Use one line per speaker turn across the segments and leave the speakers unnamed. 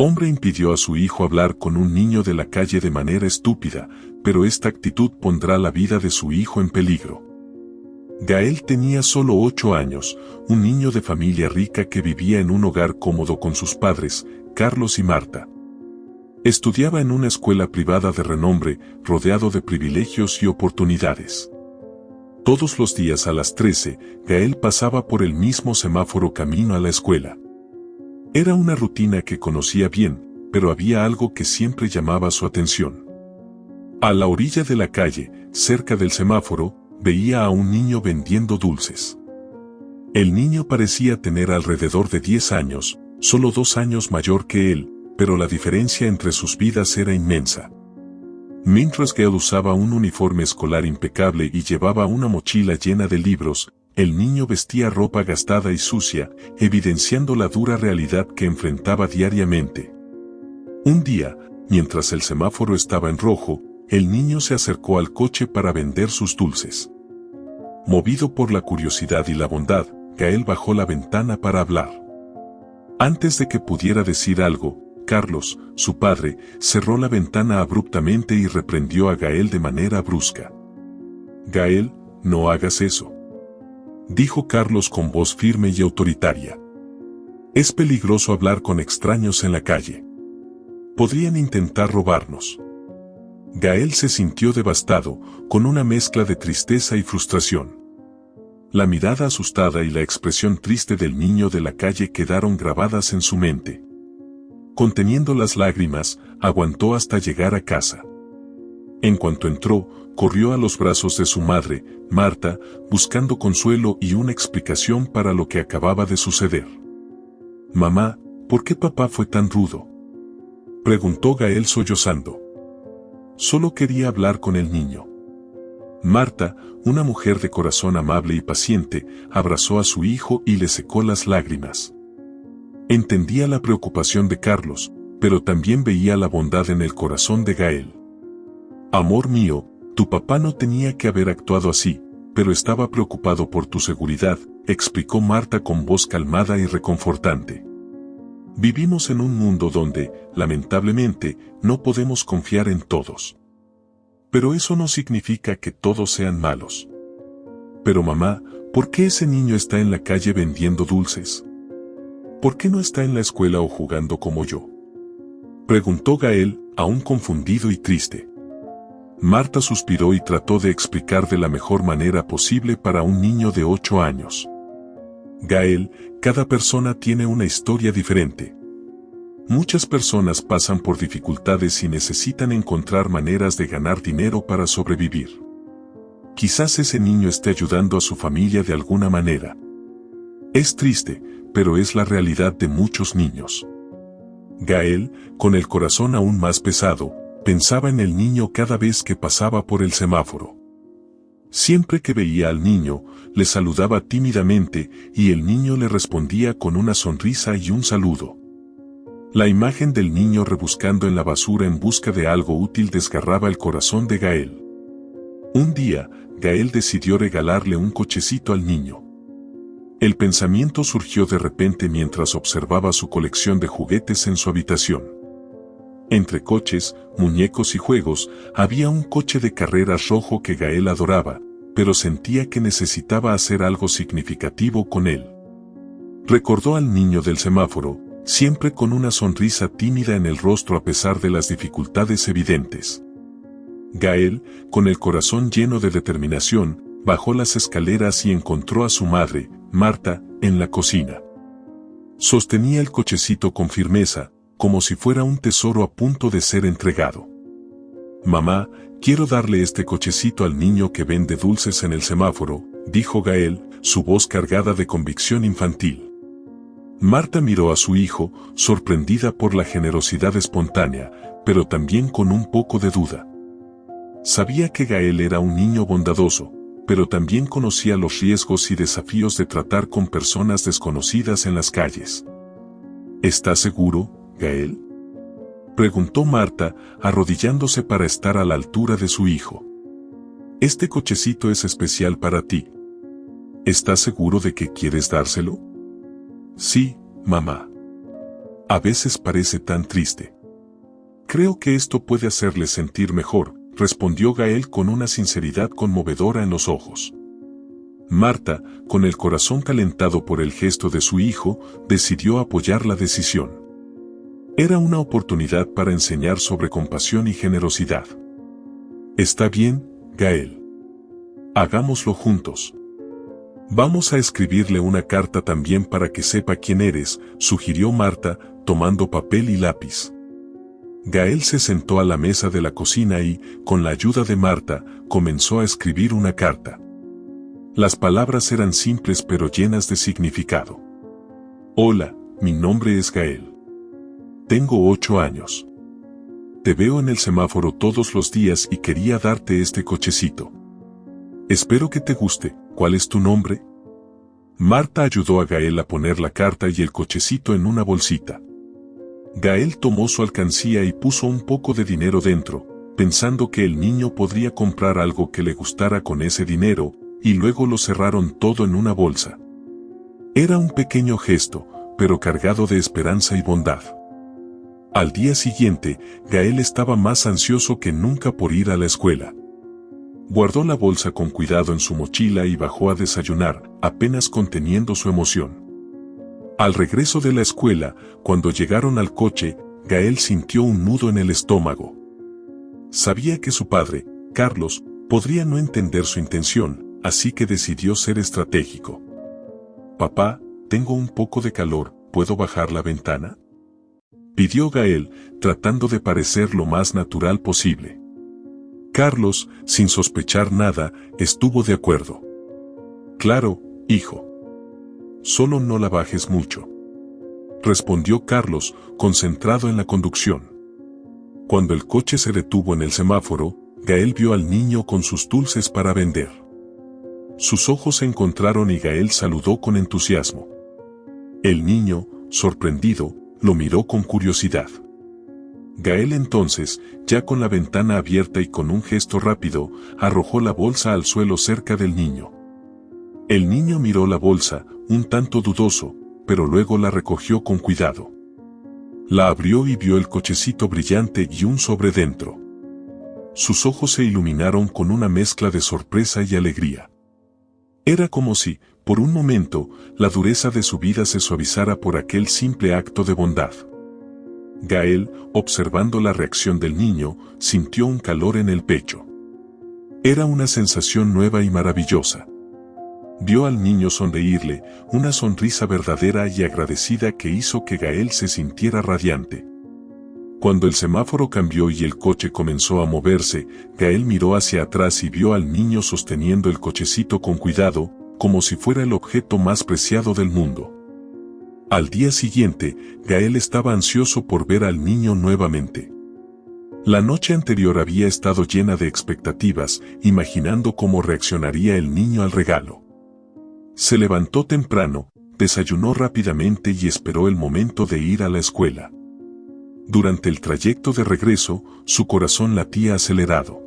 Hombre impidió a su hijo hablar con un niño de la calle de manera estúpida, pero esta actitud pondrá la vida de su hijo en peligro. Gael tenía solo 8 años, un niño de familia rica que vivía en un hogar cómodo con sus padres, Carlos y Marta. Estudiaba en una escuela privada de renombre, rodeado de privilegios y oportunidades. Todos los días a las 13, Gael pasaba por el mismo semáforo camino a la escuela. Era una rutina que conocía bien, pero había algo que siempre llamaba su atención. A la orilla de la calle, cerca del semáforo, veía a un niño vendiendo dulces. El niño parecía tener alrededor de 10 años, solo 2 años mayor que él, pero la diferencia entre sus vidas era inmensa. Mientras Gael usaba un uniforme escolar impecable y llevaba una mochila llena de libros, el niño vestía ropa gastada y sucia, evidenciando la dura realidad que enfrentaba diariamente. Un día, mientras el semáforo estaba en rojo, el niño se acercó al coche para vender sus dulces. Movido por la curiosidad y la bondad, Gael bajó la ventana para hablar. Antes de que pudiera decir algo, Carlos, su padre, cerró la ventana abruptamente y reprendió a Gael de manera brusca. «Gael, no hagas eso», dijo Carlos con voz firme y autoritaria. «Es peligroso hablar con extraños en la calle. Podrían intentar robarnos». Gael se sintió devastado, con una mezcla de tristeza y frustración. La mirada asustada y la expresión triste del niño de la calle quedaron grabadas en su mente. Conteniendo las lágrimas, aguantó hasta llegar a casa. En cuanto entró, corrió a los brazos de su madre, Marta, buscando consuelo y una explicación para lo que acababa de suceder. «Mamá, ¿por qué papá fue tan rudo?», preguntó Gael sollozando. Solo quería hablar con el niño. Marta, una mujer de corazón amable y paciente, abrazó a su hijo y le secó las lágrimas. Entendía la preocupación de Carlos, pero también veía la bondad en el corazón de Gael. «Amor mío, tu papá no tenía que haber actuado así, pero estaba preocupado por tu seguridad», explicó Marta con voz calmada y reconfortante. Vivimos en un mundo donde, lamentablemente, no podemos confiar en todos. Pero eso no significa que todos sean malos. «Pero mamá, ¿por qué ese niño está en la calle vendiendo dulces? ¿Por qué no está en la escuela o jugando como yo?», preguntó Gael, aún confundido y triste. Marta suspiró y trató de explicar de la mejor manera posible para un niño de 8 años. «Gael, cada persona tiene una historia diferente. Muchas personas pasan por dificultades y necesitan encontrar maneras de ganar dinero para sobrevivir. Quizás ese niño esté ayudando a su familia de alguna manera. Es triste, pero es la realidad de muchos niños». Gael, con el corazón aún más pesado, pensaba en el niño cada vez que pasaba por el semáforo. Siempre que veía al niño, le saludaba tímidamente y el niño le respondía con una sonrisa y un saludo. La imagen del niño rebuscando en la basura en busca de algo útil desgarraba el corazón de Gael. Un día, Gael decidió regalarle un cochecito al niño. El pensamiento surgió de repente mientras observaba su colección de juguetes en su habitación. Entre coches, muñecos y juegos, había un coche de carreras rojo que Gael adoraba, pero sentía que necesitaba hacer algo significativo con él. Recordó al niño del semáforo, siempre con una sonrisa tímida en el rostro a pesar de las dificultades evidentes. Gael, con el corazón lleno de determinación, bajó las escaleras y encontró a su madre, Marta, en la cocina. Sostenía el cochecito con firmeza, como si fuera un tesoro a punto de ser entregado. «Mamá, quiero darle este cochecito al niño que vende dulces en el semáforo», dijo Gael, su voz cargada de convicción infantil. Marta miró a su hijo, sorprendida por la generosidad espontánea, pero también con un poco de duda. Sabía que Gael era un niño bondadoso, pero también conocía los riesgos y desafíos de tratar con personas desconocidas en las calles. «¿Estás seguro, Gael?», preguntó Marta, arrodillándose para estar a la altura de su hijo. «Este cochecito es especial para ti. ¿Estás seguro de que quieres dárselo?». «Sí, mamá». A veces parece tan triste. Creo que esto puede hacerle sentir mejor, respondió Gael con una sinceridad conmovedora en los ojos. Marta, con el corazón calentado por el gesto de su hijo, decidió apoyar la decisión. Era una oportunidad para enseñar sobre compasión y generosidad. Está bien, Gael. Hagámoslo juntos. Vamos a escribirle una carta también para que sepa quién eres, sugirió Marta, tomando papel y lápiz. Gael se sentó a la mesa de la cocina y, con la ayuda de Marta, comenzó a escribir una carta. Las palabras eran simples pero llenas de significado. Hola, mi nombre es Gael. Tengo 8 años. Te veo en el semáforo todos los días y quería darte este cochecito. Espero que te guste. ¿Cuál es tu nombre? Marta ayudó a Gael a poner la carta y el cochecito en una bolsita. Gael tomó su alcancía y puso un poco de dinero dentro, pensando que el niño podría comprar algo que le gustara con ese dinero, y luego lo cerraron todo en una bolsa. Era un pequeño gesto, pero cargado de esperanza y bondad. Al día siguiente, Gael estaba más ansioso que nunca por ir a la escuela. Guardó la bolsa con cuidado en su mochila y bajó a desayunar, apenas conteniendo su emoción. Al regreso de la escuela, cuando llegaron al coche, Gael sintió un nudo en el estómago. Sabía que su padre, Carlos, podría no entender su intención, así que decidió ser estratégico. «Papá, tengo un poco de calor, ¿puedo bajar la ventana?», pidió Gael, tratando de parecer lo más natural posible. Carlos, sin sospechar nada, estuvo de acuerdo. «Claro, hijo. Solo no la bajes mucho», respondió Carlos, concentrado en la conducción. Cuando el coche se detuvo en el semáforo, Gael vio al niño con sus dulces para vender. Sus ojos se encontraron y Gael saludó con entusiasmo. El niño, sorprendido, lo miró con curiosidad. Gael entonces, ya con la ventana abierta y con un gesto rápido, arrojó la bolsa al suelo cerca del niño. El niño miró la bolsa, un tanto dudoso, pero luego la recogió con cuidado. La abrió y vio el cochecito brillante y un sobre dentro. Sus ojos se iluminaron con una mezcla de sorpresa y alegría. Era como si, por un momento, la dureza de su vida se suavizara por aquel simple acto de bondad. Gael, observando la reacción del niño, sintió un calor en el pecho. Era una sensación nueva y maravillosa. Vio al niño sonreírle, una sonrisa verdadera y agradecida que hizo que Gael se sintiera radiante. Cuando el semáforo cambió y el coche comenzó a moverse, Gael miró hacia atrás y vio al niño sosteniendo el cochecito con cuidado, como si fuera el objeto más preciado del mundo. Al día siguiente, Gael estaba ansioso por ver al niño nuevamente. La noche anterior había estado llena de expectativas, imaginando cómo reaccionaría el niño al regalo. Se levantó temprano, desayunó rápidamente y esperó el momento de ir a la escuela. Durante el trayecto de regreso, su corazón latía acelerado.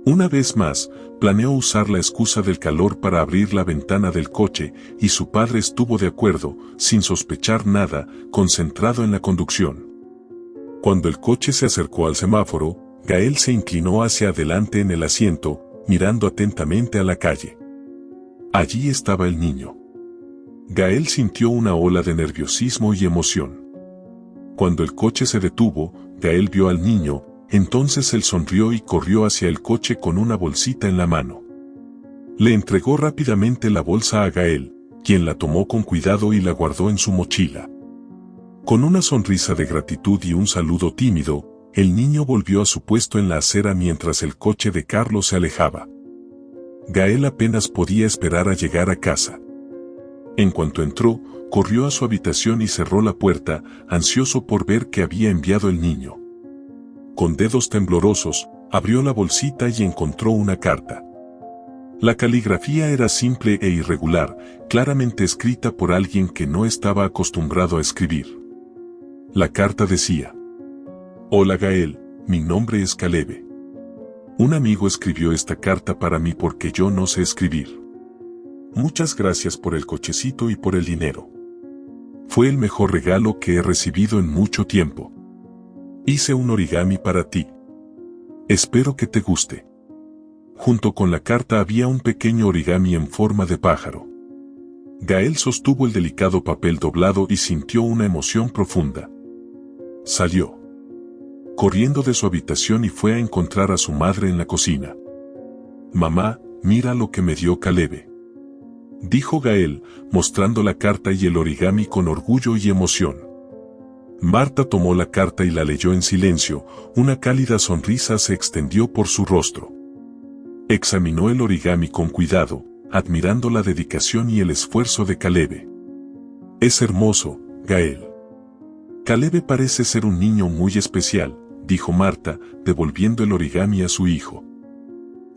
Una vez más, planeó usar la excusa del calor para abrir la ventana del coche, y su padre estuvo de acuerdo, sin sospechar nada, concentrado en la conducción. Cuando el coche se acercó al semáforo, Gael se inclinó hacia adelante en el asiento, mirando atentamente a la calle. Allí estaba el niño. Gael sintió una ola de nerviosismo y emoción. Cuando el coche se detuvo, Gael vio al niño, entonces él sonrió y corrió hacia el coche con una bolsita en la mano. Le entregó rápidamente la bolsa a Gael, quien la tomó con cuidado y la guardó en su mochila. Con una sonrisa de gratitud y un saludo tímido, el niño volvió a su puesto en la acera mientras el coche de Carlos se alejaba. Gael apenas podía esperar a llegar a casa. En cuanto entró, corrió a su habitación y cerró la puerta, ansioso por ver qué había enviado el niño. Con dedos temblorosos, abrió la bolsita y encontró una carta. La caligrafía era simple e irregular, claramente escrita por alguien que no estaba acostumbrado a escribir. La carta decía: «Hola Gael, mi nombre es Caleb. Un amigo escribió esta carta para mí porque yo no sé escribir. Muchas gracias por el cochecito y por el dinero. Fue el mejor regalo que he recibido en mucho tiempo. Hice un origami para ti. Espero que te guste. Junto con la carta había un pequeño origami en forma de pájaro. Gael sostuvo el delicado papel doblado y sintió una emoción profunda. Salió corriendo de su habitación y fue a encontrar a su madre en la cocina. «Mamá, mira lo que me dio Caleb», dijo Gael, mostrando la carta y el origami con orgullo y emoción. Marta tomó la carta y la leyó en silencio, una cálida sonrisa se extendió por su rostro. Examinó el origami con cuidado, admirando la dedicación y el esfuerzo de Caleb. «Es hermoso, Gael. Caleb parece ser un niño muy especial», dijo Marta, devolviendo el origami a su hijo.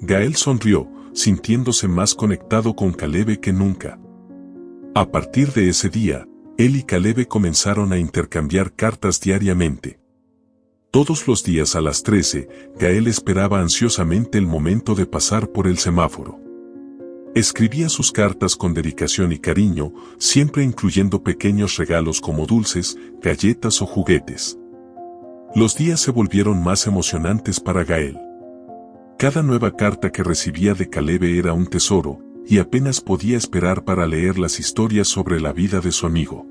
Gael sonrió, sintiéndose más conectado con Caleb que nunca. A partir de ese día, él y Caleb comenzaron a intercambiar cartas diariamente. Todos los días a las 13, Gael esperaba ansiosamente el momento de pasar por el semáforo. Escribía sus cartas con dedicación y cariño, siempre incluyendo pequeños regalos como dulces, galletas o juguetes. Los días se volvieron más emocionantes para Gael. Cada nueva carta que recibía de Caleb era un tesoro, y apenas podía esperar para leer las historias sobre la vida de su amigo.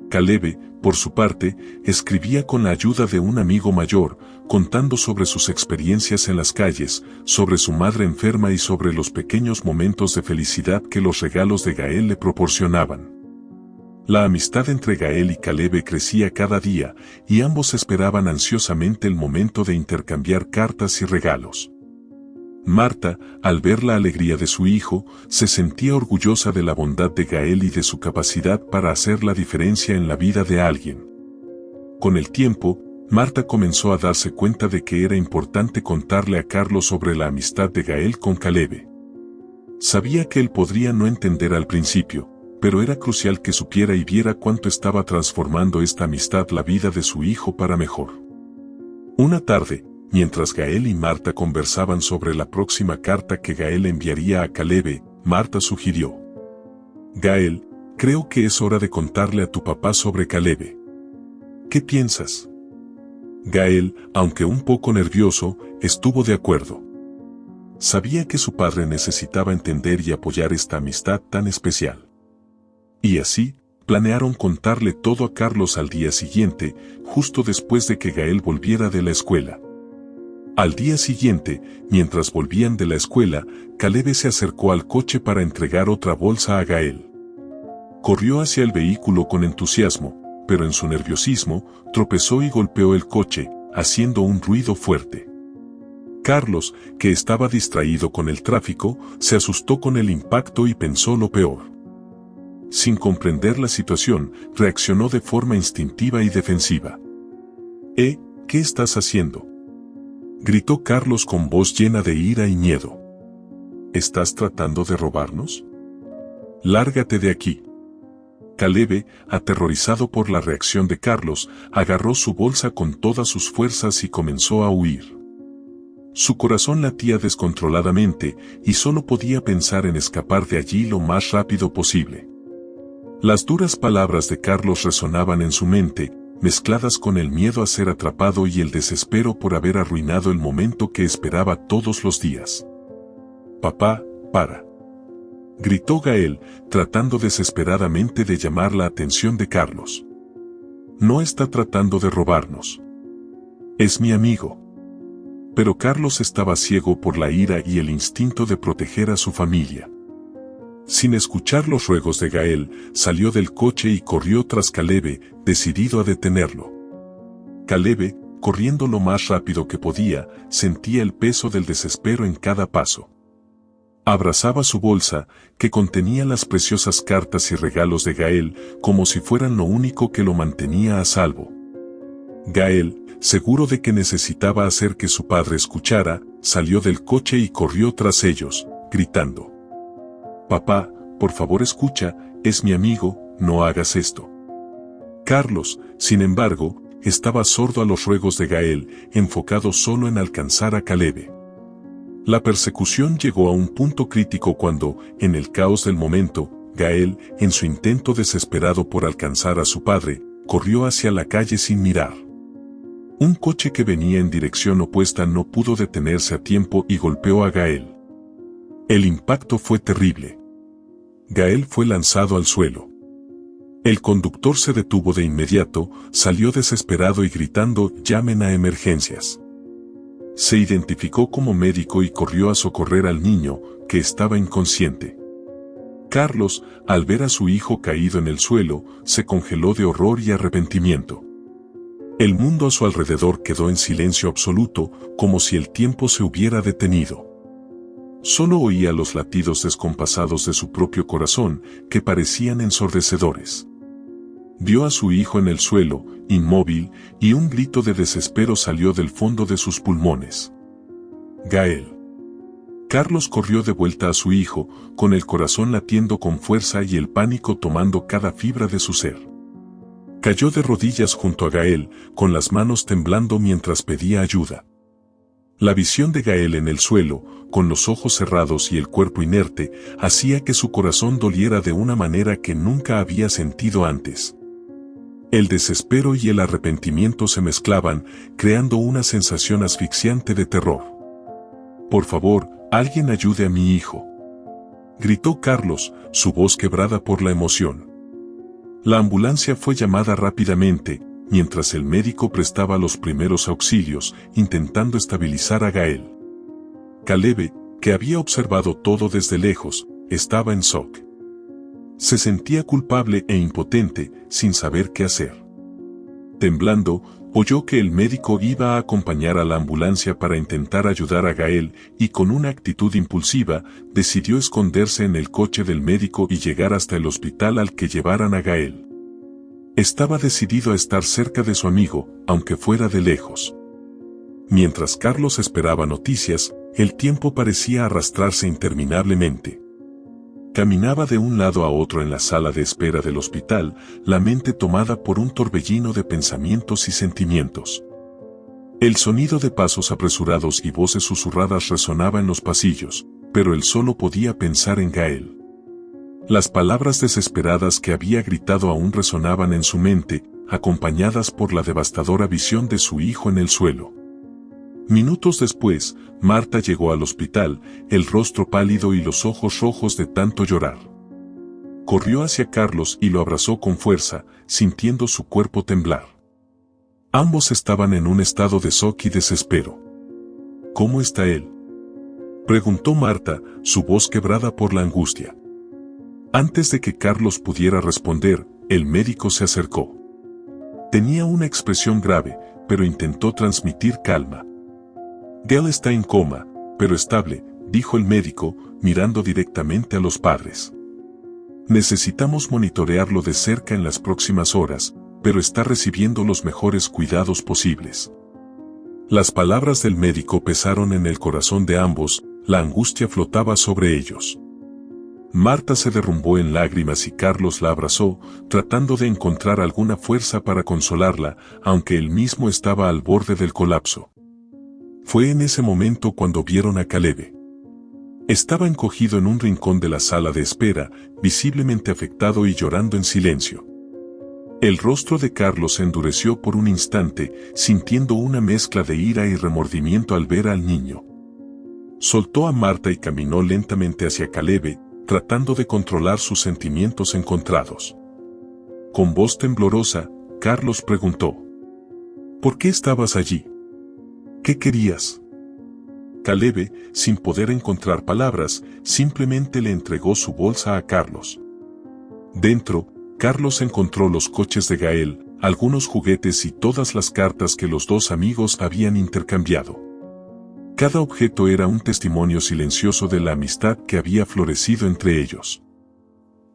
Caleb, por su parte, escribía con la ayuda de un amigo mayor, contando sobre sus experiencias en las calles, sobre su madre enferma y sobre los pequeños momentos de felicidad que los regalos de Gael le proporcionaban. La amistad entre Gael y Caleb crecía cada día, y ambos esperaban ansiosamente el momento de intercambiar cartas y regalos. Marta, al ver la alegría de su hijo, se sentía orgullosa de la bondad de Gael y de su capacidad para hacer la diferencia en la vida de alguien. Con el tiempo, Marta comenzó a darse cuenta de que era importante contarle a Carlos sobre la amistad de Gael con Caleb. Sabía que él podría no entender al principio, pero era crucial que supiera y viera cuánto estaba transformando esta amistad la vida de su hijo para mejor. Una tarde, mientras Gael y Marta conversaban sobre la próxima carta que Gael enviaría a Caleb, Marta sugirió: «Gael, creo que es hora de contarle a tu papá sobre Caleb. ¿Qué piensas?». Gael, aunque un poco nervioso, estuvo de acuerdo. Sabía que su padre necesitaba entender y apoyar esta amistad tan especial. Y así, planearon contarle todo a Carlos al día siguiente, justo después de que Gael volviera de la escuela. Al día siguiente, mientras volvían de la escuela, Caleb se acercó al coche para entregar otra bolsa a Gael. Corrió hacia el vehículo con entusiasmo, pero en su nerviosismo, tropezó y golpeó el coche, haciendo un ruido fuerte. Carlos, que estaba distraído con el tráfico, se asustó con el impacto y pensó lo peor. Sin comprender la situación, reaccionó de forma instintiva y defensiva. «¿Qué estás haciendo?», gritó Carlos con voz llena de ira y miedo. «¿Estás tratando de robarnos? Lárgate de aquí». Caleb, aterrorizado por la reacción de Carlos, agarró su bolsa con todas sus fuerzas y comenzó a huir. Su corazón latía descontroladamente y solo podía pensar en escapar de allí lo más rápido posible. Las duras palabras de Carlos resonaban en su mente, mezcladas con el miedo a ser atrapado y el desespero por haber arruinado el momento que esperaba todos los días. «Papá, para», gritó Gael, tratando desesperadamente de llamar la atención de Carlos. «No está tratando de robarnos. Es mi amigo». Pero Carlos estaba ciego por la ira y el instinto de proteger a su familia. Sin escuchar los ruegos de Gael, salió del coche y corrió tras Caleb, decidido a detenerlo. Caleb, corriendo lo más rápido que podía, sentía el peso del desespero en cada paso. Abrazaba su bolsa, que contenía las preciosas cartas y regalos de Gael, como si fueran lo único que lo mantenía a salvo. Gael, seguro de que necesitaba hacer que su padre escuchara, salió del coche y corrió tras ellos, gritando: «Papá, por favor escucha, es mi amigo, no hagas esto». Carlos, sin embargo, estaba sordo a los ruegos de Gael, enfocado solo en alcanzar a Caleb. La persecución llegó a un punto crítico cuando, en el caos del momento, Gael, en su intento desesperado por alcanzar a su padre, corrió hacia la calle sin mirar. Un coche que venía en dirección opuesta no pudo detenerse a tiempo y golpeó a Gael. El impacto fue terrible. Gael fue lanzado al suelo. El conductor se detuvo de inmediato, salió desesperado y gritando: «¡Llamen a emergencias!». Se identificó como médico y corrió a socorrer al niño, que estaba inconsciente. Carlos, al ver a su hijo caído en el suelo, se congeló de horror y arrepentimiento. El mundo a su alrededor quedó en silencio absoluto, como si el tiempo se hubiera detenido. Solo oía los latidos descompasados de su propio corazón, que parecían ensordecedores. Vio a su hijo en el suelo, inmóvil, y un grito de desespero salió del fondo de sus pulmones. «Gael». Carlos corrió de vuelta a su hijo, con el corazón latiendo con fuerza y el pánico tomando cada fibra de su ser. Cayó de rodillas junto a Gael, con las manos temblando mientras pedía ayuda. La visión de Gael en el suelo, con los ojos cerrados y el cuerpo inerte, hacía que su corazón doliera de una manera que nunca había sentido antes. El desespero y el arrepentimiento se mezclaban, creando una sensación asfixiante de terror. «Por favor, alguien ayude a mi hijo», gritó Carlos, su voz quebrada por la emoción. La ambulancia fue llamada rápidamente, mientras el médico prestaba los primeros auxilios, intentando estabilizar a Gael. Caleb, que había observado todo desde lejos, estaba en shock. Se sentía culpable e impotente, sin saber qué hacer. Temblando, oyó que el médico iba a acompañar a la ambulancia para intentar ayudar a Gael y con una actitud impulsiva, decidió esconderse en el coche del médico y llegar hasta el hospital al que llevaran a Gael. Estaba decidido a estar cerca de su amigo, aunque fuera de lejos. Mientras Carlos esperaba noticias, el tiempo parecía arrastrarse interminablemente. Caminaba de un lado a otro en la sala de espera del hospital, la mente tomada por un torbellino de pensamientos y sentimientos. El sonido de pasos apresurados y voces susurradas resonaba en los pasillos, pero él solo podía pensar en Gael. Las palabras desesperadas que había gritado aún resonaban en su mente, acompañadas por la devastadora visión de su hijo en el suelo. Minutos después, Marta llegó al hospital, el rostro pálido y los ojos rojos de tanto llorar. Corrió hacia Carlos y lo abrazó con fuerza, sintiendo su cuerpo temblar. Ambos estaban en un estado de shock y desespero. «¿Cómo está él?», preguntó Marta, su voz quebrada por la angustia. Antes de que Carlos pudiera responder, el médico se acercó. Tenía una expresión grave, pero intentó transmitir calma. «Gael está en coma, pero estable», dijo el médico, mirando directamente a los padres. «Necesitamos monitorearlo de cerca en las próximas horas, pero está recibiendo los mejores cuidados posibles». Las palabras del médico pesaron en el corazón de ambos, la angustia flotaba sobre ellos. Marta se derrumbó en lágrimas y Carlos la abrazó, tratando de encontrar alguna fuerza para consolarla, aunque él mismo estaba al borde del colapso. Fue en ese momento cuando vieron a Caleb. Estaba encogido en un rincón de la sala de espera, visiblemente afectado y llorando en silencio. El rostro de Carlos se endureció por un instante, sintiendo una mezcla de ira y remordimiento al ver al niño. Soltó a Marta y caminó lentamente hacia Caleb, tratando de controlar sus sentimientos encontrados. Con voz temblorosa, Carlos preguntó: «¿Por qué estabas allí? ¿Qué querías?». Caleb, sin poder encontrar palabras, simplemente le entregó su bolsa a Carlos. Dentro, Carlos encontró los coches de Gael, algunos juguetes y todas las cartas que los dos amigos habían intercambiado. Cada objeto era un testimonio silencioso de la amistad que había florecido entre ellos.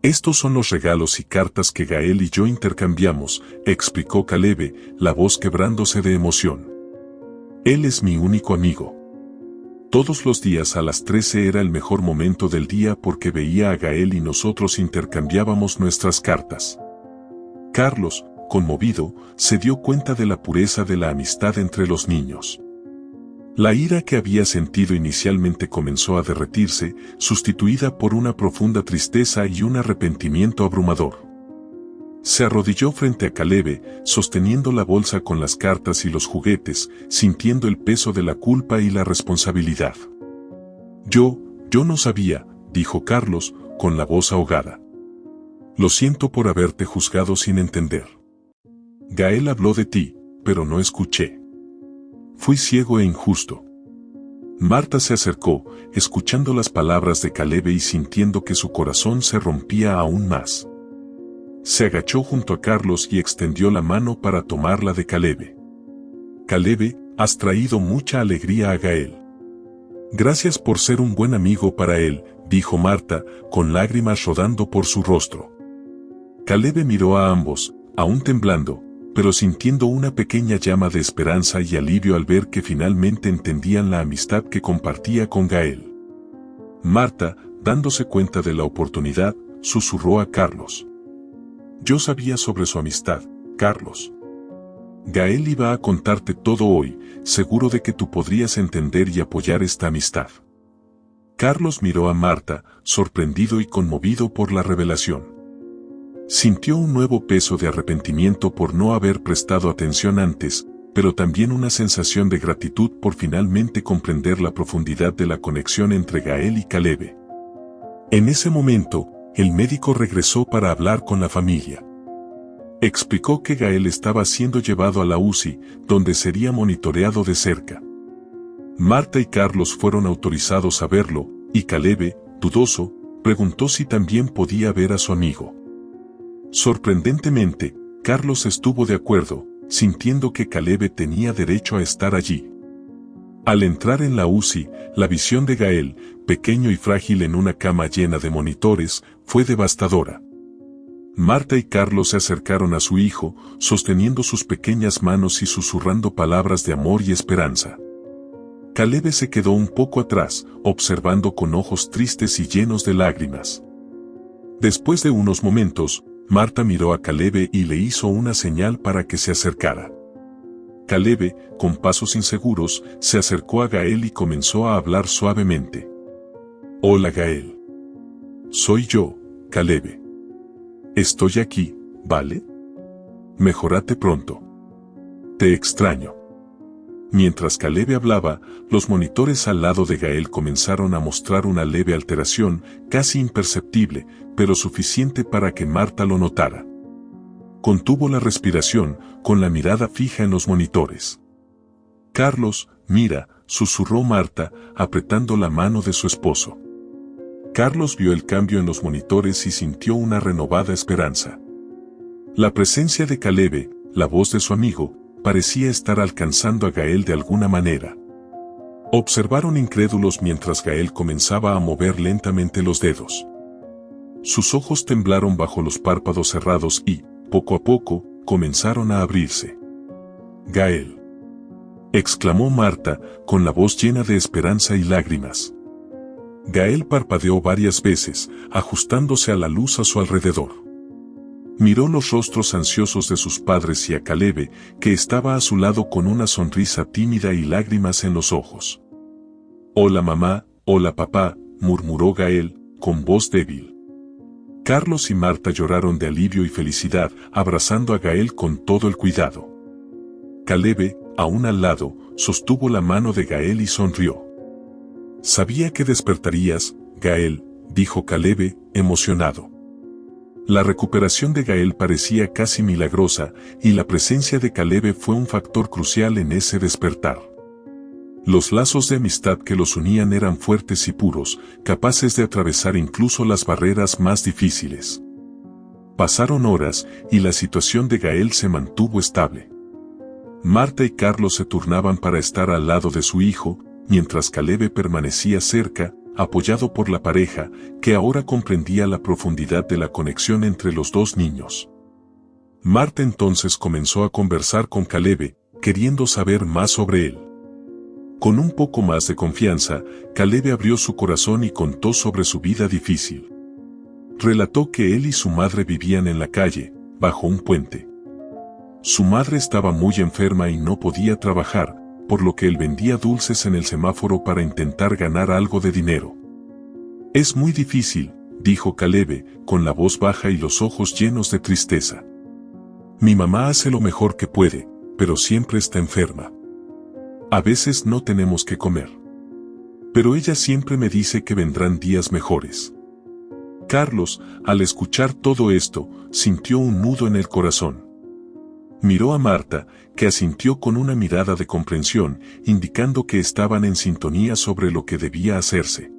«Estos son los regalos y cartas que Gael y yo intercambiamos», explicó Caleb, la voz quebrándose de emoción. «Él es mi único amigo. Todos los días a las 13 era el mejor momento del día porque veía a Gael y nosotros intercambiábamos nuestras cartas». Carlos, conmovido, se dio cuenta de la pureza de la amistad entre los niños. La ira que había sentido inicialmente comenzó a derretirse, sustituida por una profunda tristeza y un arrepentimiento abrumador. Se arrodilló frente a Caleb, sosteniendo la bolsa con las cartas y los juguetes, sintiendo el peso de la culpa y la responsabilidad. Yo no sabía, dijo Carlos, con la voz ahogada. Lo siento por haberte juzgado sin entender. Gael habló de ti, pero no escuché. Fui ciego e injusto. Marta se acercó, escuchando las palabras de Caleb y sintiendo que su corazón se rompía aún más. Se agachó junto a Carlos y extendió la mano para tomarla de Caleb. Caleb, has traído mucha alegría a Gael. Gracias por ser un buen amigo para él, dijo Marta, con lágrimas rodando por su rostro. Caleb miró a ambos, aún temblando, pero sintiendo una pequeña llama de esperanza y alivio al ver que finalmente entendían la amistad que compartía con Gael. Marta, dándose cuenta de la oportunidad, susurró a Carlos. Yo sabía sobre su amistad, Carlos. Gael iba a contarte todo hoy, seguro de que tú podrías entender y apoyar esta amistad. Carlos miró a Marta, sorprendido y conmovido por la revelación. Sintió un nuevo peso de arrepentimiento por no haber prestado atención antes, pero también una sensación de gratitud por finalmente comprender la profundidad de la conexión entre Gael y Caleb. En ese momento, el médico regresó para hablar con la familia. Explicó que Gael estaba siendo llevado a la UCI, donde sería monitoreado de cerca. Marta y Carlos fueron autorizados a verlo, y Caleb, dudoso, preguntó si también podía ver a su amigo. Sorprendentemente, Carlos estuvo de acuerdo, sintiendo que Caleb tenía derecho a estar allí. Al entrar en la UCI, la visión de Gael, pequeño y frágil en una cama llena de monitores, fue devastadora. Marta y Carlos se acercaron a su hijo, sosteniendo sus pequeñas manos y susurrando palabras de amor y esperanza. Caleb se quedó un poco atrás, observando con ojos tristes y llenos de lágrimas. Después de unos momentos, Marta miró a Caleb y le hizo una señal para que se acercara. Caleb, con pasos inseguros, se acercó a Gael y comenzó a hablar suavemente. Hola Gael. Soy yo, Caleb. Estoy aquí, ¿vale? Mejórate pronto. Te extraño. Mientras Caleb hablaba, los monitores al lado de Gael comenzaron a mostrar una leve alteración, casi imperceptible, pero suficiente para que Marta lo notara. Contuvo la respiración, con la mirada fija en los monitores. Carlos, mira, susurró Marta, apretando la mano de su esposo. Carlos vio el cambio en los monitores y sintió una renovada esperanza. La presencia de Caleb, la voz de su amigo, parecía estar alcanzando a Gael de alguna manera. Observaron incrédulos mientras Gael comenzaba a mover lentamente los dedos. Sus ojos temblaron bajo los párpados cerrados y, poco a poco, comenzaron a abrirse. Gael, exclamó Marta, con la voz llena de esperanza y lágrimas. Gael parpadeó varias veces, ajustándose a la luz a su alrededor. Miró los rostros ansiosos de sus padres y a Caleb, que estaba a su lado con una sonrisa tímida y lágrimas en los ojos. Hola mamá, hola papá, murmuró Gael, con voz débil. Carlos y Marta lloraron de alivio y felicidad, abrazando a Gael con todo el cuidado. Caleb, aún al lado, sostuvo la mano de Gael y sonrió. Sabía que despertarías, Gael, dijo Caleb, emocionado. La recuperación de Gael parecía casi milagrosa, y la presencia de Caleb fue un factor crucial en ese despertar. Los lazos de amistad que los unían eran fuertes y puros, capaces de atravesar incluso las barreras más difíciles. Pasaron horas, y la situación de Gael se mantuvo estable. Marta y Carlos se turnaban para estar al lado de su hijo, mientras Caleb permanecía cerca, apoyado por la pareja, que ahora comprendía la profundidad de la conexión entre los dos niños. Marta entonces comenzó a conversar con Caleb, queriendo saber más sobre él. Con un poco más de confianza, Caleb abrió su corazón y contó sobre su vida difícil. Relató que él y su madre vivían en la calle, bajo un puente. Su madre estaba muy enferma y no podía trabajar, por lo que él vendía dulces en el semáforo para intentar ganar algo de dinero. Es muy difícil, dijo Caleb, con la voz baja y los ojos llenos de tristeza. Mi mamá hace lo mejor que puede, pero siempre está enferma. A veces no tenemos que comer. Pero ella siempre me dice que vendrán días mejores. Carlos, al escuchar todo esto, sintió un nudo en el corazón. Miró a Marta, que asintió con una mirada de comprensión, indicando que estaban en sintonía sobre lo que debía hacerse.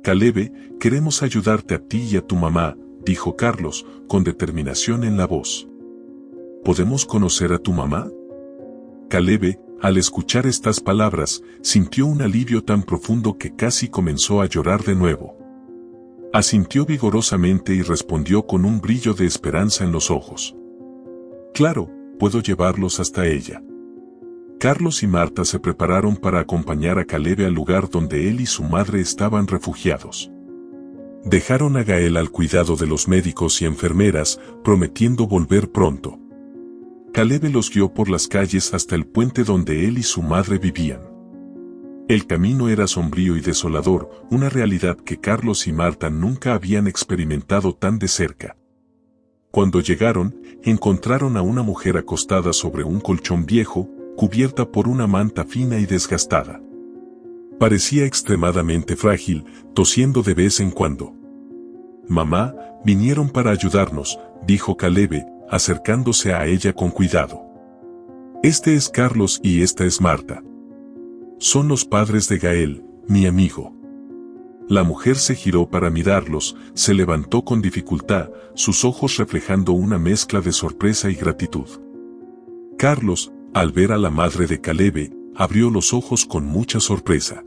Caleb, queremos ayudarte a ti y a tu mamá, dijo Carlos, con determinación en la voz. ¿Podemos conocer a tu mamá? Caleb, al escuchar estas palabras, sintió un alivio tan profundo que casi comenzó a llorar de nuevo. Asintió vigorosamente y respondió con un brillo de esperanza en los ojos. Claro, puedo llevarlos hasta ella. Carlos y Marta se prepararon para acompañar a Caleb al lugar donde él y su madre estaban refugiados. Dejaron a Gael al cuidado de los médicos y enfermeras, prometiendo volver pronto. Caleb los guió por las calles hasta el puente donde él y su madre vivían. El camino era sombrío y desolador, una realidad que Carlos y Marta nunca habían experimentado tan de cerca. Cuando llegaron, encontraron a una mujer acostada sobre un colchón viejo, cubierta por una manta fina y desgastada. Parecía extremadamente frágil, tosiendo de vez en cuando. Mamá, vinieron para ayudarnos, dijo Caleb, acercándose a ella con cuidado. Este es Carlos y esta es Marta. Son los padres de Gael, mi amigo. La mujer se giró para mirarlos, se levantó con dificultad, sus ojos reflejando una mezcla de sorpresa y gratitud. Carlos, al ver a la madre de Caleb, abrió los ojos con mucha sorpresa.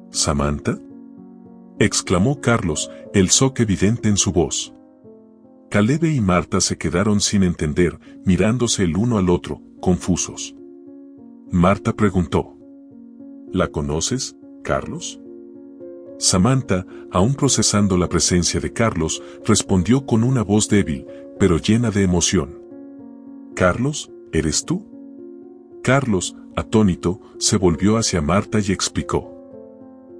¿Samantha?, exclamó Carlos, el shock evidente en su voz. Caleb y Marta se quedaron sin entender, mirándose el uno al otro, confusos. Marta preguntó: ¿La conoces, Carlos? Samantha, aún procesando la presencia de Carlos, respondió con una voz débil, pero llena de emoción. ¿Carlos, eres tú? Carlos, atónito, se volvió hacia Marta y explicó.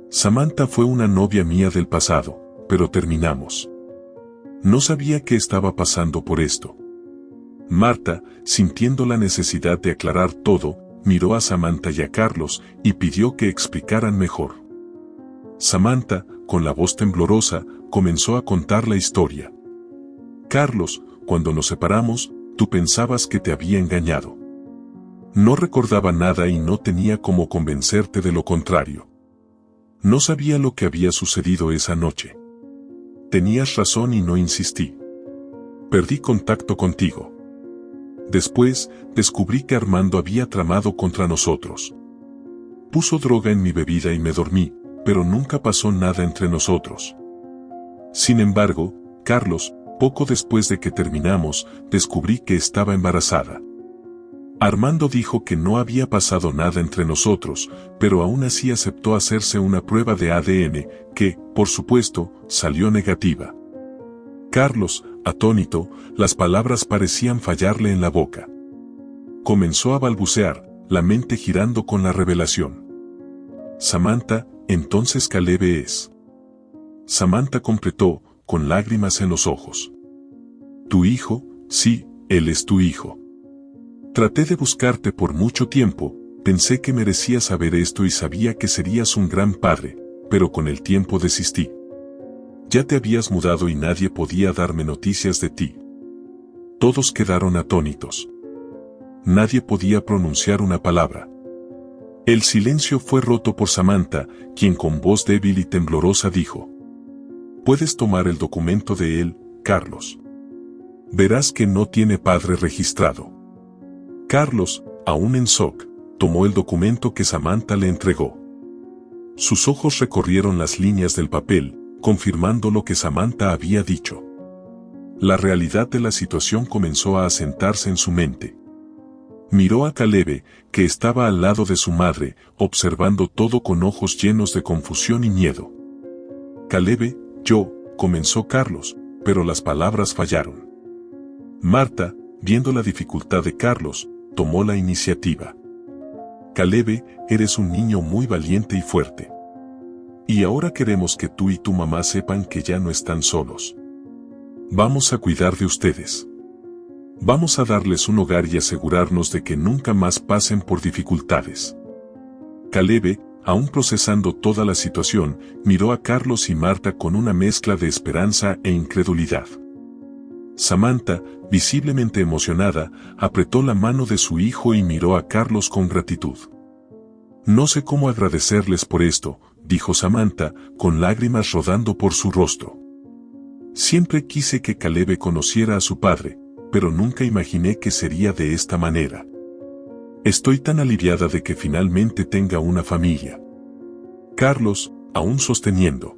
Samantha fue una novia mía del pasado, pero terminamos. No sabía qué estaba pasando por esto. Marta, sintiendo la necesidad de aclarar todo, miró a Samantha y a Carlos y pidió que explicaran mejor. Samantha, con la voz temblorosa, comenzó a contar la historia. Carlos, cuando nos separamos, tú pensabas que te había engañado. No recordaba nada y no tenía cómo convencerte de lo contrario. No sabía lo que había sucedido esa noche. Tenías razón y no insistí. Perdí contacto contigo. Después, descubrí que Armando había tramado contra nosotros. Puso droga en mi bebida y me dormí, pero nunca pasó nada entre nosotros. Sin embargo, Carlos, poco después de que terminamos, descubrí que estaba embarazada. Armando dijo que no había pasado nada entre nosotros, pero aún así aceptó hacerse una prueba de ADN, que, por supuesto, salió negativa. Carlos, atónito, las palabras parecían fallarle en la boca. Comenzó a balbucear, la mente girando con la revelación. Samantha, entonces Caleb es. Samantha completó, con lágrimas en los ojos. Tu hijo, sí, él es tu hijo. Traté de buscarte por mucho tiempo, pensé que merecías saber esto y sabía que serías un gran padre, pero con el tiempo desistí. Ya te habías mudado y nadie podía darme noticias de ti. Todos quedaron atónitos. Nadie podía pronunciar una palabra. El silencio fue roto por Samantha, quien con voz débil y temblorosa dijo: Puedes tomar el documento de él, Carlos. Verás que no tiene padre registrado. Carlos, aún en shock, tomó el documento que Samantha le entregó. Sus ojos recorrieron las líneas del papel, confirmando lo que Samantha había dicho. La realidad de la situación comenzó a asentarse en su mente. Miró a Caleb, que estaba al lado de su madre, observando todo con ojos llenos de confusión y miedo. Caleb, comenzó Carlos, pero las palabras fallaron. Marta, viendo la dificultad de Carlos, tomó la iniciativa. Caleb, eres un niño muy valiente y fuerte. Y ahora queremos que tú y tu mamá sepan que ya no están solos. Vamos a cuidar de ustedes. Vamos a darles un hogar y asegurarnos de que nunca más pasen por dificultades. Caleb, aún procesando toda la situación, miró a Carlos y Marta con una mezcla de esperanza e incredulidad. Samantha, visiblemente emocionada, apretó la mano de su hijo y miró a Carlos con gratitud. No sé cómo agradecerles por esto, dijo Samantha, con lágrimas rodando por su rostro. Siempre quise que Caleb conociera a su padre, pero nunca imaginé que sería de esta manera. Estoy tan aliviada de que finalmente tenga una familia. Carlos, aún sosteniendo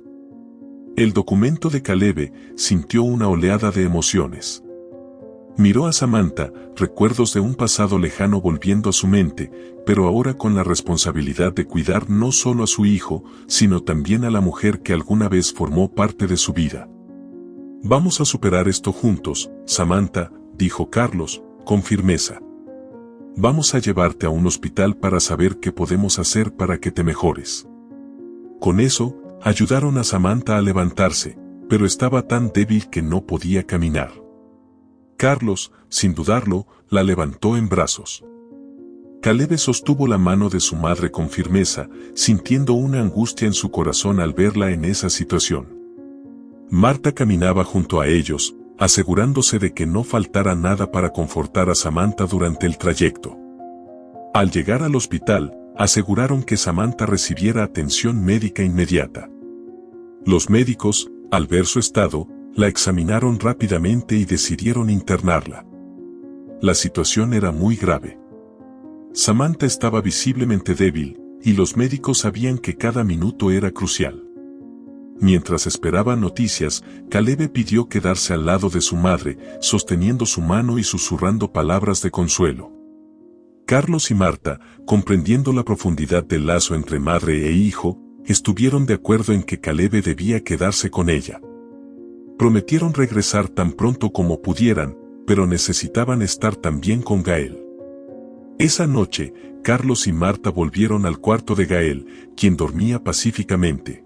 el documento de Caleb, sintió una oleada de emociones. Miró a Samantha, recuerdos de un pasado lejano volviendo a su mente, pero ahora con la responsabilidad de cuidar no solo a su hijo, sino también a la mujer que alguna vez formó parte de su vida. Vamos a superar esto juntos, Samantha, dijo Carlos, con firmeza. Vamos a llevarte a un hospital para saber qué podemos hacer para que te mejores. Con eso, ayudaron a Samantha a levantarse, pero estaba tan débil que no podía caminar. Carlos, sin dudarlo, la levantó en brazos. Caleb sostuvo la mano de su madre con firmeza, sintiendo una angustia en su corazón al verla en esa situación. Marta caminaba junto a ellos, asegurándose de que no faltara nada para confortar a Samantha durante el trayecto. Al llegar al hospital, aseguraron que Samantha recibiera atención médica inmediata. Los médicos, al ver su estado, la examinaron rápidamente y decidieron internarla. La situación era muy grave. Samantha estaba visiblemente débil, y los médicos sabían que cada minuto era crucial. Mientras esperaban noticias, Caleb pidió quedarse al lado de su madre, sosteniendo su mano y susurrando palabras de consuelo. Carlos y Marta, comprendiendo la profundidad del lazo entre madre e hijo, estuvieron de acuerdo en que Caleb debía quedarse con ella. Prometieron regresar tan pronto como pudieran, pero necesitaban estar también con Gael. Esa noche, Carlos y Marta volvieron al cuarto de Gael, quien dormía pacíficamente.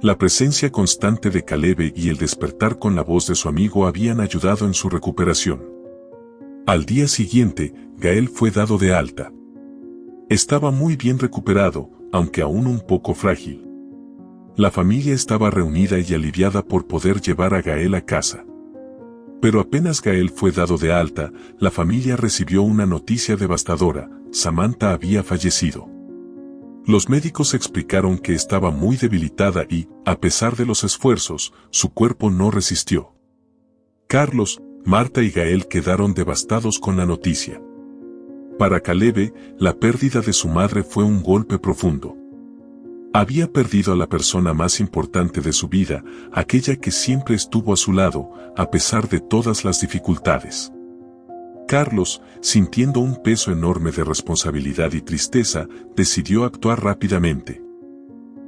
La presencia constante de Caleb y el despertar con la voz de su amigo habían ayudado en su recuperación. Al día siguiente, Gael fue dado de alta. Estaba muy bien recuperado, aunque aún un poco frágil. La familia estaba reunida y aliviada por poder llevar a Gael a casa. Pero apenas Gael fue dado de alta, la familia recibió una noticia devastadora: Samantha había fallecido. Los médicos explicaron que estaba muy debilitada y, a pesar de los esfuerzos, su cuerpo no resistió. Carlos, Marta y Gael quedaron devastados con la noticia. Para Caleb, la pérdida de su madre fue un golpe profundo. Había perdido a la persona más importante de su vida, aquella que siempre estuvo a su lado, a pesar de todas las dificultades. Carlos, sintiendo un peso enorme de responsabilidad y tristeza, decidió actuar rápidamente.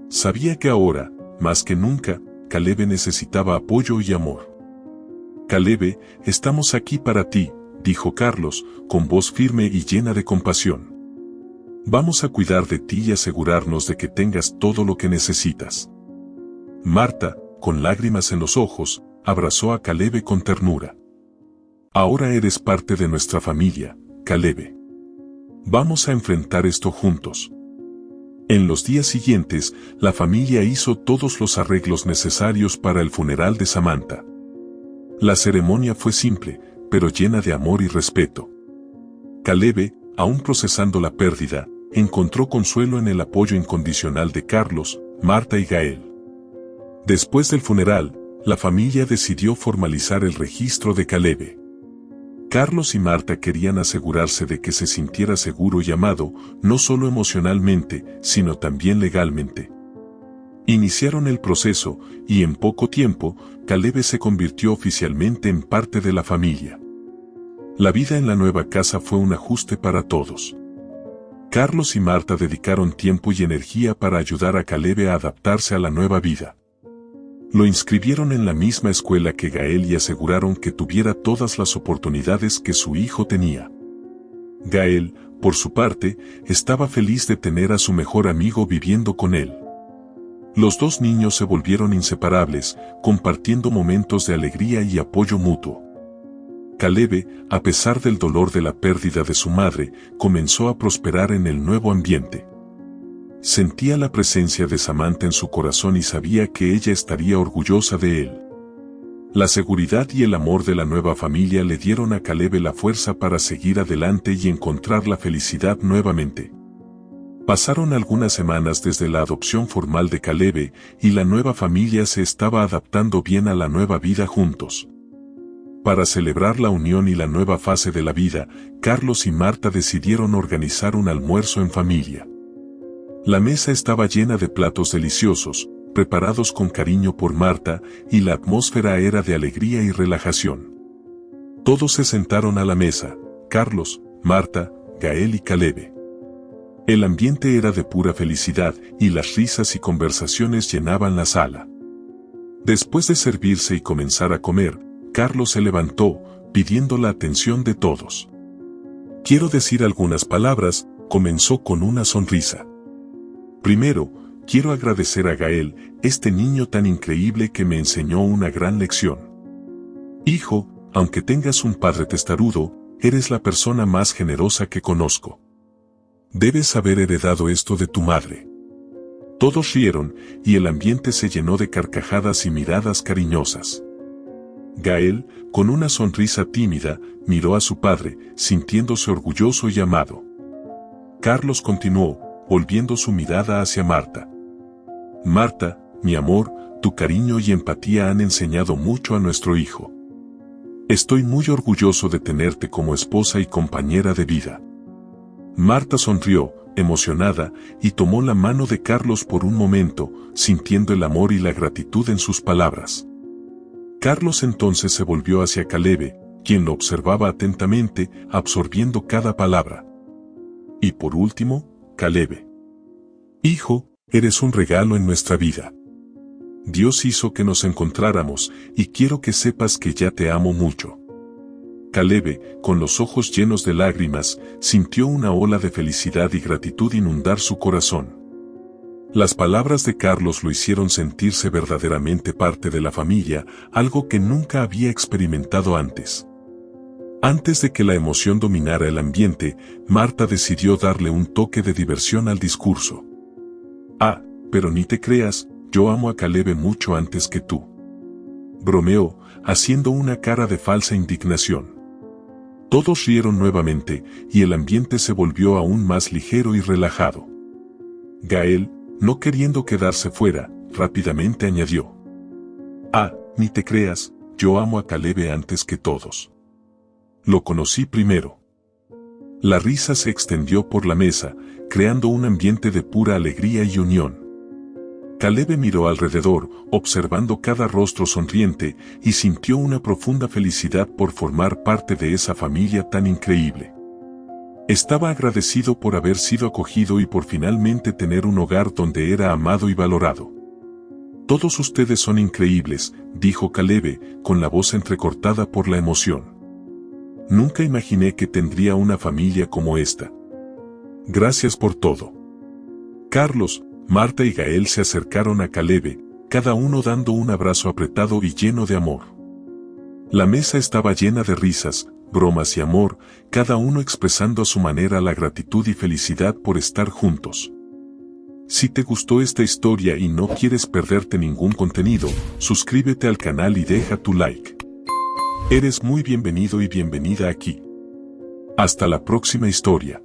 Sabía que ahora, más que nunca, Caleb necesitaba apoyo y amor. Caleb, estamos aquí para ti, dijo Carlos, con voz firme y llena de compasión. Vamos a cuidar de ti y asegurarnos de que tengas todo lo que necesitas. Marta, con lágrimas en los ojos, abrazó a Caleb con ternura. Ahora eres parte de nuestra familia, Caleb. Vamos a enfrentar esto juntos. En los días siguientes, la familia hizo todos los arreglos necesarios para el funeral de Samantha. La ceremonia fue simple, pero llena de amor y respeto. Caleb, aún procesando la pérdida, encontró consuelo en el apoyo incondicional de Carlos, Marta y Gael. Después del funeral, la familia decidió formalizar el registro de Caleb. Carlos y Marta querían asegurarse de que se sintiera seguro y amado, no solo emocionalmente, sino también legalmente. Iniciaron el proceso, y en poco tiempo, Caleb se convirtió oficialmente en parte de la familia. La vida en la nueva casa fue un ajuste para todos. Carlos y Marta dedicaron tiempo y energía para ayudar a Caleb a adaptarse a la nueva vida. Lo inscribieron en la misma escuela que Gael y aseguraron que tuviera todas las oportunidades que su hijo tenía. Gael, por su parte, estaba feliz de tener a su mejor amigo viviendo con él. Los dos niños se volvieron inseparables, compartiendo momentos de alegría y apoyo mutuo. Caleb, a pesar del dolor de la pérdida de su madre, comenzó a prosperar en el nuevo ambiente. Sentía la presencia de Samantha en su corazón y sabía que ella estaría orgullosa de él. La seguridad y el amor de la nueva familia le dieron a Caleb la fuerza para seguir adelante y encontrar la felicidad nuevamente. Pasaron algunas semanas desde la adopción formal de Caleb y la nueva familia se estaba adaptando bien a la nueva vida juntos. Para celebrar la unión y la nueva fase de la vida, Carlos y Marta decidieron organizar un almuerzo en familia. La mesa estaba llena de platos deliciosos, preparados con cariño por Marta, y la atmósfera era de alegría y relajación. Todos se sentaron a la mesa, Carlos, Marta, Gael y Caleb. El ambiente era de pura felicidad y las risas y conversaciones llenaban la sala. Después de servirse y comenzar a comer, Carlos se levantó, pidiendo la atención de todos. Quiero decir algunas palabras, comenzó con una sonrisa. Primero, quiero agradecer a Gael, este niño tan increíble que me enseñó una gran lección. Hijo, aunque tengas un padre testarudo, eres la persona más generosa que conozco. Debes haber heredado esto de tu madre. Todos rieron, y el ambiente se llenó de carcajadas y miradas cariñosas. Gael, con una sonrisa tímida, miró a su padre, sintiéndose orgulloso y amado. Carlos continuó, volviendo su mirada hacia Marta. Marta, mi amor, tu cariño y empatía han enseñado mucho a nuestro hijo. Estoy muy orgulloso de tenerte como esposa y compañera de vida. Marta sonrió, emocionada, y tomó la mano de Carlos por un momento, sintiendo el amor y la gratitud en sus palabras. Carlos entonces se volvió hacia Caleb, quien lo observaba atentamente, absorbiendo cada palabra. Y por último, Caleb. Hijo, eres un regalo en nuestra vida. Dios hizo que nos encontráramos, y quiero que sepas que ya te amo mucho. Caleb, con los ojos llenos de lágrimas, sintió una ola de felicidad y gratitud inundar su corazón. Las palabras de Carlos lo hicieron sentirse verdaderamente parte de la familia, algo que nunca había experimentado antes. Antes de que la emoción dominara el ambiente, Marta decidió darle un toque de diversión al discurso. Ah, pero ni te creas, yo amo a Caleb mucho antes que tú. Bromeó, haciendo una cara de falsa indignación. Todos rieron nuevamente, y el ambiente se volvió aún más ligero y relajado. Gael, no queriendo quedarse fuera, rápidamente añadió. Ah, ni te creas, yo amo a Caleb antes que todos. Lo conocí primero. La risa se extendió por la mesa, creando un ambiente de pura alegría y unión. Caleb miró alrededor, observando cada rostro sonriente, y sintió una profunda felicidad por formar parte de esa familia tan increíble. Estaba agradecido por haber sido acogido y por finalmente tener un hogar donde era amado y valorado. Todos ustedes son increíbles, dijo Caleb, con la voz entrecortada por la emoción. Nunca imaginé que tendría una familia como esta. Gracias por todo. Carlos, Marta y Gael se acercaron a Caleb, cada uno dando un abrazo apretado y lleno de amor. La mesa estaba llena de risas, bromas y amor, cada uno expresando a su manera la gratitud y felicidad por estar juntos. Si te gustó esta historia y no quieres perderte ningún contenido, suscríbete al canal y deja tu like. Eres muy bienvenido y bienvenida aquí. Hasta la próxima historia.